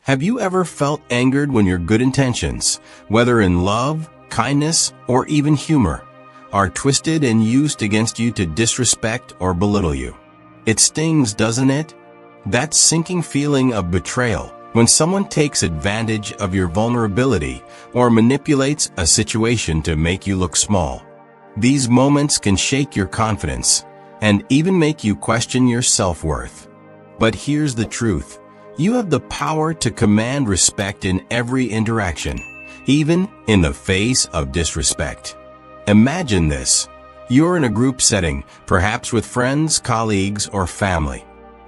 Have you ever felt angered when your good intentions, whether in love, kindness, or even humor, are twisted and used against you to disrespect or belittle you? It stings, doesn't it? That sinking feeling of betrayal when someone takes advantage of your vulnerability or manipulates a situation to make you look small. These moments can shake your confidence and even make you question your self-worth. But here's the truth. You have the power to command respect in every interaction, even in the face of disrespect. Imagine this. You're in a group setting, perhaps with friends, colleagues, or family.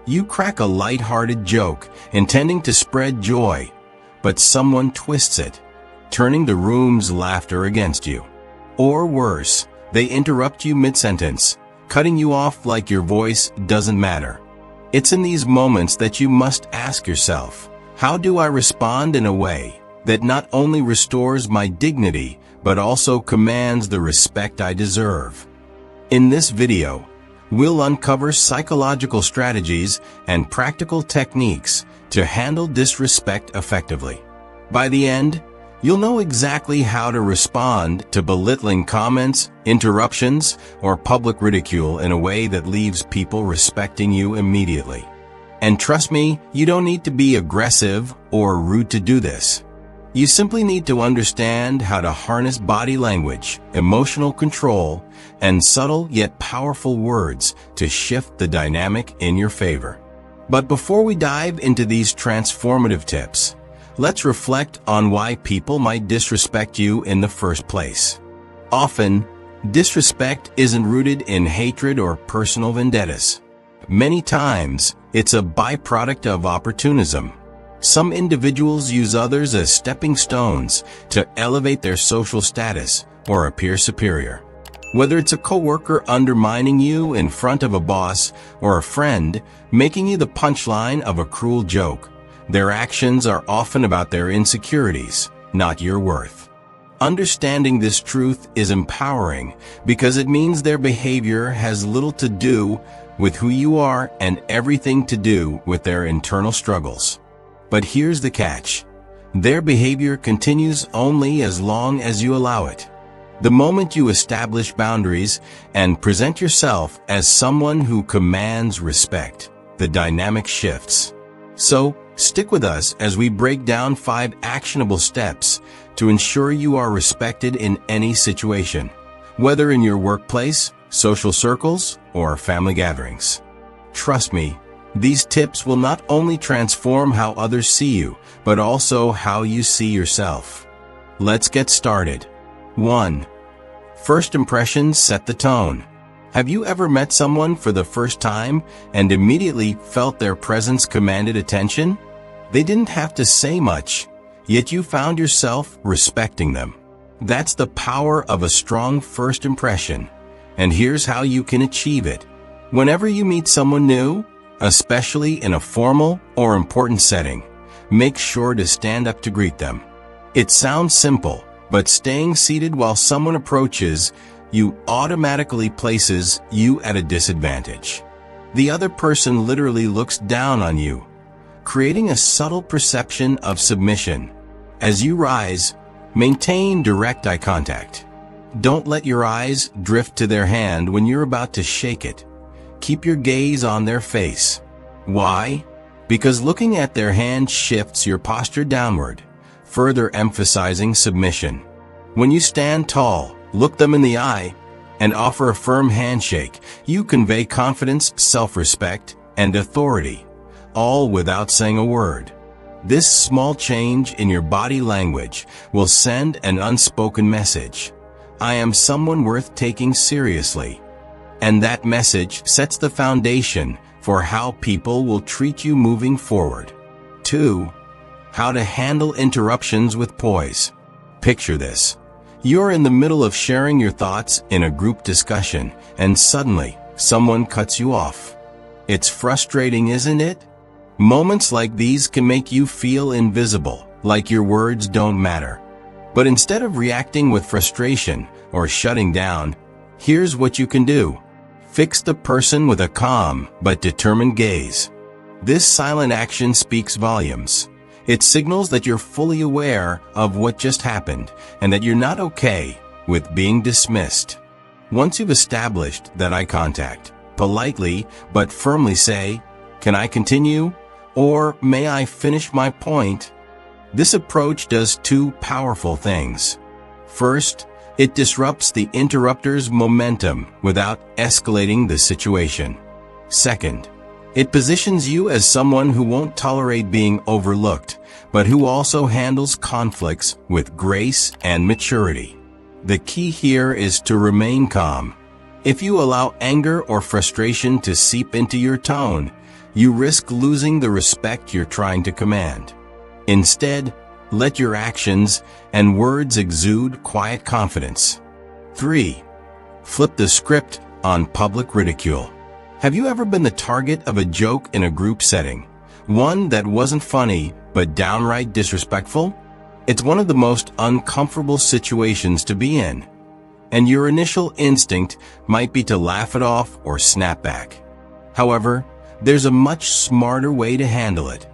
You crack a light-hearted joke, intending to spread joy, but someone twists it, turning the room's laughter against you. Or worse, they interrupt you mid-sentence, cutting you off like your voice doesn't matter. It's in these moments that you must ask yourself, how do I respond in a way that not only restores my dignity, but also commands the respect I deserve? In this video, we'll uncover psychological strategies and practical techniques to handle disrespect effectively. By the end, you'll know exactly how to respond to belittling comments, interruptions, or public ridicule in a way that leaves people respecting you immediately. And trust me, you don't need to be aggressive or rude to do this. You simply need to understand how to harness body language, emotional control, and subtle yet powerful words to shift the dynamic in your favor. But before we dive into these transformative tips, let's reflect on why people might disrespect you in the first place. Often, disrespect isn't rooted in hatred or personal vendettas. Many times, it's a byproduct of opportunism. Some individuals use others as stepping stones to elevate their social status or appear superior. Whether it's a coworker undermining you in front of a boss or a friend making you the punchline of a cruel joke, their actions are often about their insecurities, not your worth. Understanding this truth is empowering because it means their behavior has little to do with who you are and everything to do with their internal struggles. But here's the catch. Their behavior continues only as long as you allow it. The moment you establish boundaries and present yourself as someone who commands respect, the dynamic shifts. So, stick with us as we break down 5 actionable steps to ensure you are respected in any situation, whether in your workplace, social circles, or family gatherings. Trust me, these tips will not only transform how others see you, but also how you see yourself. Let's get started. 1. First impressions set the tone. Have you ever met someone for the first time and immediately felt their presence commanded attention? They didn't have to say much, yet you found yourself respecting them. That's the power of a strong first impression, and here's how you can achieve it. Whenever you meet someone new, especially in a formal or important setting, make sure to stand up to greet them. It sounds simple, but staying seated while someone approaches you automatically places you at a disadvantage. The other person literally looks down on you, creating a subtle perception of submission. As you rise, maintain direct eye contact. Don't let your eyes drift to their hand when you're about to shake it. Keep your gaze on their face. Why? Because looking at their hand shifts your posture downward, further emphasizing submission. When you stand tall, look them in the eye, and offer a firm handshake, you convey confidence, self-respect, and authority, all without saying a word. This small change in your body language will send an unspoken message. I am someone worth taking seriously. And that message sets the foundation for how people will treat you moving forward. 2. How to handle interruptions with poise. Picture this. You're in the middle of sharing your thoughts in a group discussion, and suddenly, someone cuts you off. It's frustrating, isn't it? Moments like these can make you feel invisible, like your words don't matter. But instead of reacting with frustration or shutting down, here's what you can do. Fix the person with a calm but determined gaze. This silent action speaks volumes. It signals that you're fully aware of what just happened and that you're not okay with being dismissed. Once you've established that eye contact, politely but firmly say, "Can I continue?" or "May I finish my point?" This approach does two powerful things. First, it disrupts the interrupter's momentum without escalating the situation. Second, it positions you as someone who won't tolerate being overlooked, but who also handles conflicts with grace and maturity. The key here is to remain calm. If you allow anger or frustration to seep into your tone, you risk losing the respect you're trying to command. Instead, let your actions and words exude quiet confidence. 3. Flip the script on public ridicule. Have you ever been the target of a joke in a group setting? One that wasn't funny, but downright disrespectful? It's one of the most uncomfortable situations to be in, and your initial instinct might be to laugh it off or snap back. However, there's a much smarter way to handle it.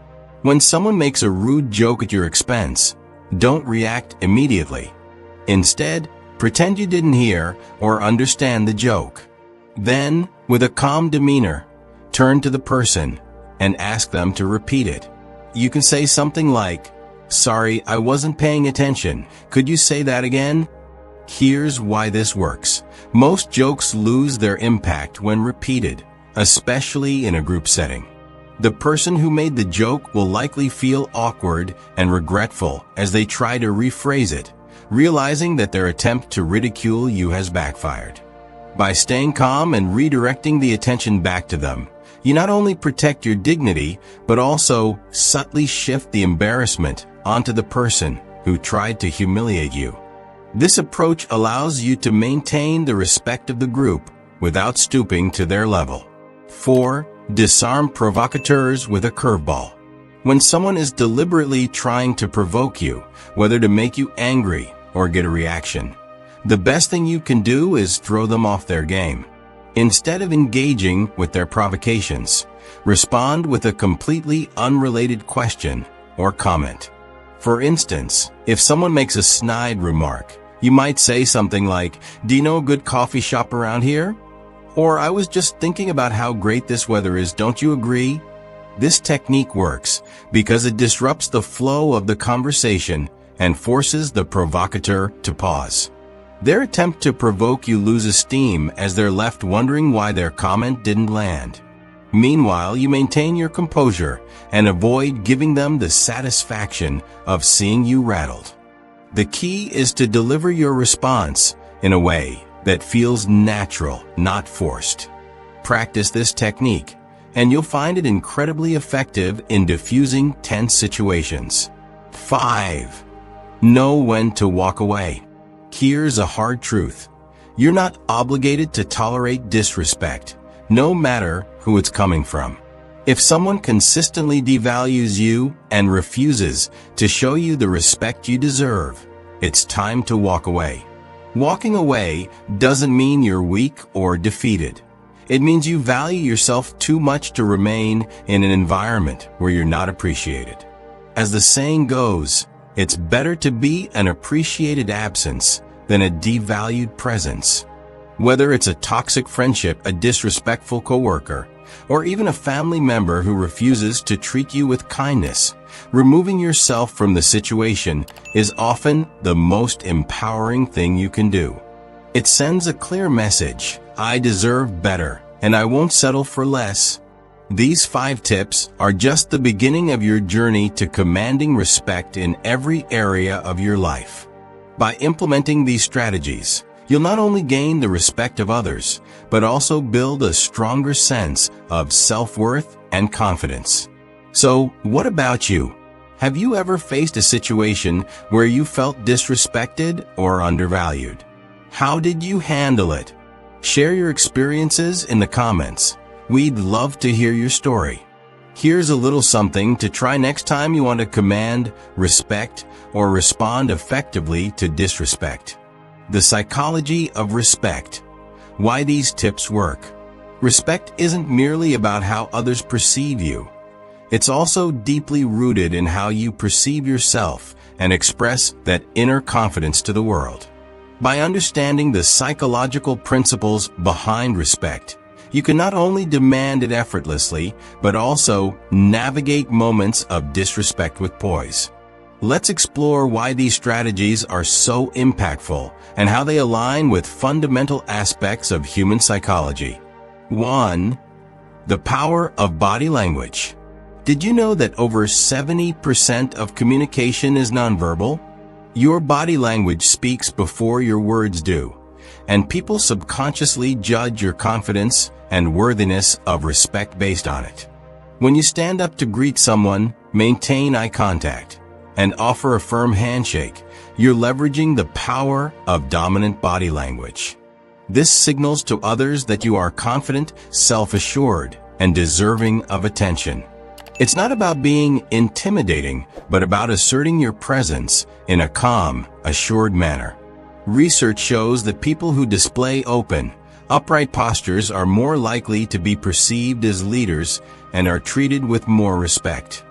When someone makes a rude joke at your expense, don't react immediately. Instead, pretend you didn't hear or understand the joke. Then, with a calm demeanor, turn to the person and ask them to repeat it. You can say something like, "Sorry, I wasn't paying attention. Could you say that again?" Here's why this works. Most jokes lose their impact when repeated, especially in a group setting. The person who made the joke will likely feel awkward and regretful as they try to rephrase it, realizing that their attempt to ridicule you has backfired. By staying calm and redirecting the attention back to them, you not only protect your dignity, but also subtly shift the embarrassment onto the person who tried to humiliate you. This approach allows you to maintain the respect of the group without stooping to their level. 4. Disarm provocateurs with a curveball. When someone is deliberately trying to provoke you, whether to make you angry or get a reaction, the best thing you can do is throw them off their game. Instead of engaging with their provocations, respond with a completely unrelated question or comment. For instance, if someone makes a snide remark, you might say something like, "Do you know a good coffee shop around here?" Or, "I was just thinking about how great this weather is, don't you agree?" This technique works because it disrupts the flow of the conversation and forces the provocateur to pause. Their attempt to provoke you loses steam as they're left wondering why their comment didn't land. Meanwhile, you maintain your composure and avoid giving them the satisfaction of seeing you rattled. The key is to deliver your response in a way that feels natural, not forced. Practice this technique, and you'll find it incredibly effective in diffusing tense situations. 5. Know when to walk away. Here's a hard truth. You're not obligated to tolerate disrespect, no matter who it's coming from. If someone consistently devalues you and refuses to show you the respect you deserve, it's time to walk away. Walking away doesn't mean you're weak or defeated. It means you value yourself too much to remain in an environment where you're not appreciated. As the saying goes, it's better to be an appreciated absence than a devalued presence. Whether it's a toxic friendship, a disrespectful coworker, or even a family member who refuses to treat you with kindness, removing yourself from the situation is often the most empowering thing you can do. It sends a clear message: I deserve better, and I won't settle for less. These 5 tips are just the beginning of your journey to commanding respect in every area of your life. By implementing these strategies, you'll not only gain the respect of others, but also build a stronger sense of self-worth and confidence. So, what about you? Have you ever faced a situation where you felt disrespected or undervalued? How did you handle it? Share your experiences in the comments. We'd love to hear your story. Here's a little something to try next time you want to command respect or respond effectively to disrespect. The psychology of respect. Why these tips work. Respect isn't merely about how others perceive you. It's also deeply rooted in how you perceive yourself and express that inner confidence to the world. By understanding the psychological principles behind respect, you can not only demand it effortlessly, but also navigate moments of disrespect with poise. Let's explore why these strategies are so impactful and how they align with fundamental aspects of human psychology. 1. The power of body language. Did you know that over 70% of communication is nonverbal? Your body language speaks before your words do, and people subconsciously judge your confidence and worthiness of respect based on it. When you stand up to greet someone, maintain eye contact, and offer a firm handshake, you're leveraging the power of dominant body language. This signals to others that you are confident, self-assured, and deserving of attention. It's not about being intimidating, but about asserting your presence in a calm, assured manner. Research shows that people who display open, upright postures are more likely to be perceived as leaders and are treated with more respect.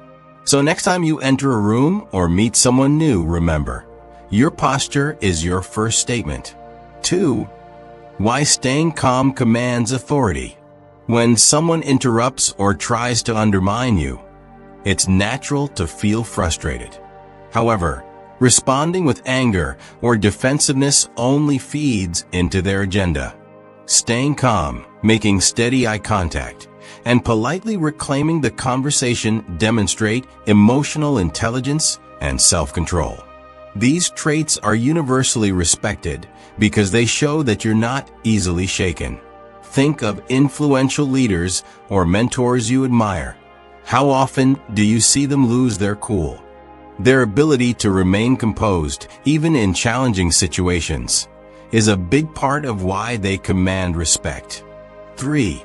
So next time you enter a room or meet someone new, remember, your posture is your first statement. 2. Why staying calm commands authority. When someone interrupts or tries to undermine you, it's natural to feel frustrated. However, responding with anger or defensiveness only feeds into their agenda. Staying calm, making steady eye contact, and politely reclaiming the conversation demonstrate emotional intelligence and self-control. These traits are universally respected because they show that you're not easily shaken. Think of influential leaders or mentors you admire. How often do you see them lose their cool? Their ability to remain composed, even in challenging situations, is a big part of why they command respect. 3.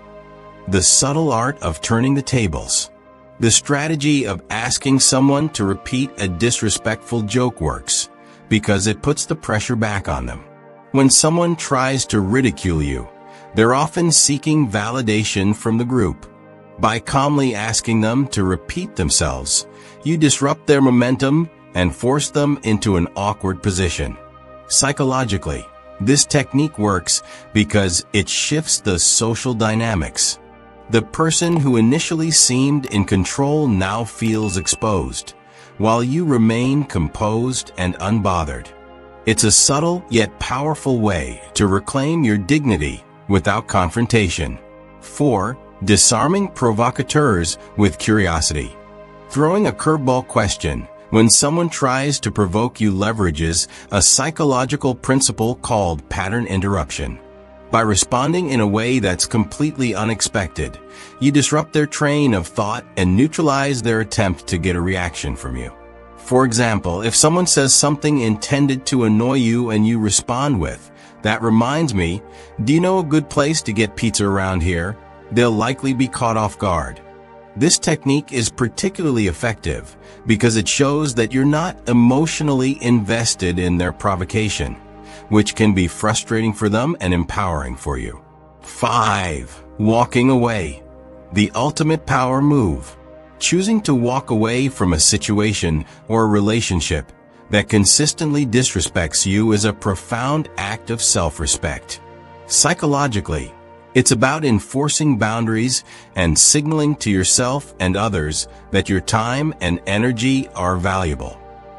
The subtle art of turning the tables. The strategy of asking someone to repeat a disrespectful joke works because it puts the pressure back on them. When someone tries to ridicule you, they're often seeking validation from the group. By calmly asking them to repeat themselves, you disrupt their momentum and force them into an awkward position. Psychologically, this technique works because it shifts the social dynamics. The person who initially seemed in control now feels exposed, while you remain composed and unbothered. It's a subtle yet powerful way to reclaim your dignity without confrontation. 4. Disarming provocateurs with curiosity. Throwing a curveball question when someone tries to provoke you leverages a psychological principle called pattern interruption. By responding in a way that's completely unexpected, you disrupt their train of thought and neutralize their attempt to get a reaction from you. For example, if someone says something intended to annoy you and you respond with, "That reminds me, do you know a good place to get pizza around here?" they'll likely be caught off guard. This technique is particularly effective because it shows that you're not emotionally invested in their provocation, which can be frustrating for them and empowering for you. 5. Walking away. The ultimate power move. Choosing to walk away from a situation or a relationship that consistently disrespects you is a profound act of self-respect. Psychologically, it's about enforcing boundaries and signaling to yourself and others that your time and energy are valuable.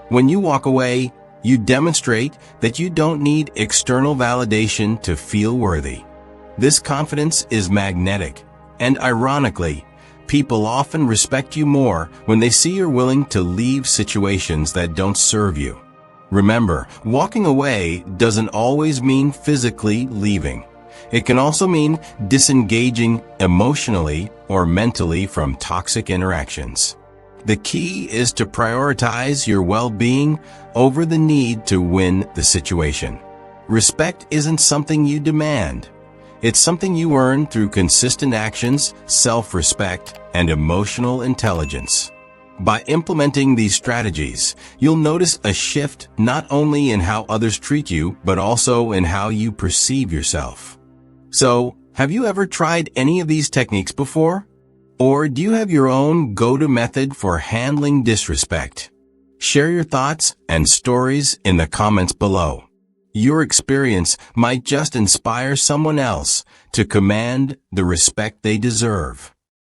When you walk away, you demonstrate that you don't need external validation to feel worthy. This confidence is magnetic, and ironically, people often respect you more when they see you're willing to leave situations that don't serve you. Remember, walking away doesn't always mean physically leaving. It can also mean disengaging emotionally or mentally from toxic interactions. The key is to prioritize your well-being over the need to win the situation. Respect isn't something you demand. It's something you earn through consistent actions, self-respect, and emotional intelligence. By implementing these strategies, you'll notice a shift not only in how others treat you, but also in how you perceive yourself. So, have you ever tried any of these techniques before? Or do you have your own go-to method for handling disrespect? Share your thoughts and stories in the comments below. Your experience might just inspire someone else to command the respect they deserve.